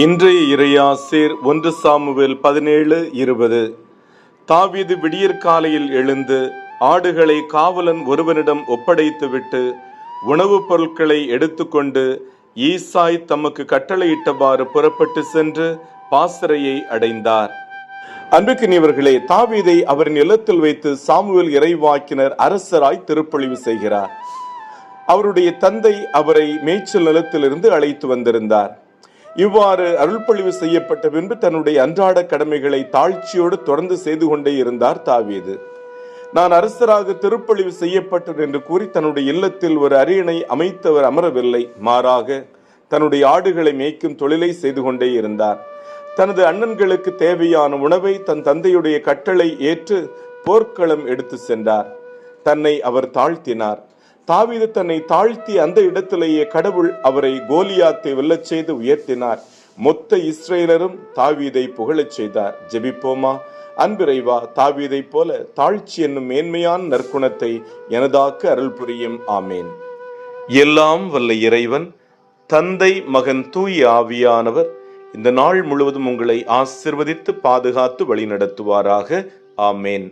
இன்றைய இறையாசிர் 1 சாமுவேல் 17:20. தாவீது விடியற்காலையில் எழுந்து ஆடுகளை காவலன் ஒருவனிடம் ஒப்படைத்துவிட்டு உணவுப் பொருட்களை எடுத்துக்கொண்டு ஈசாய் தமக்கு கட்டளையிட்டவாறு புறப்பட்டு சென்று பாசறையை அடைந்தார். அன்புக்கினியவர்களே, தாவீதை அவரின் இல்லத்தில் வைத்து சாமுவேல் இறைவாக்கினர் அரசராய் திருப்பொழிவு செய்கிறார். அவருடைய தந்தை அவரை மேய்ச்சல் நிலத்திலிருந்து அழைத்து வந்திருந்தார். இவ்வாறு அருள்பொழிவு செய்யப்பட்ட பின்பு தன்னுடைய அன்றாட கடமைகளை தாழ்ச்சியோடு தொடர்ந்து செய்து கொண்டே இருந்தார் தாவீது. நான் அரசராக திருப்பொழிவு செய்யப்பட்டது என்று கூறி தன்னுடைய இல்லத்தில் ஒரு அரியணை அமைத்தவர் அமரவில்லை. மாறாக தன்னுடைய ஆடுகளை மேய்க்கும் தொழிலை செய்து கொண்டே இருந்தார். தனது அண்ணன்களுக்கு தேவையான உணவை தன் தந்தையுடைய கட்டளை ஏற்று போர்க்களம் எடுத்து சென்றார். தன்னை அவர் தாழ்த்தினார். தாவீது தன்னை தாழ்த்தி அந்த இடத்திலேயே கடவுள் அவரை கோலியாத்தை வெல்லச் செய்து உயர்த்தினார். மொத்த இஸ்ரேலரும் தாவீதை புகழச் செய்தார். ஜெபிப்போமா. அன்பிறைவா, தாவீதை போல தாழ்ச்சி என்னும் மேன்மையான நற்குணத்தை எனதாக்க அருள் புரியும். ஆமேன். எல்லாம் வல்ல இறைவன், தந்தை, மகன், தூய ஆவியானவர் இந்த நாள் முழுவதும் உங்களை ஆசிர்வதித்து பாதுகாத்து வழி நடத்துவாராக. ஆமேன்.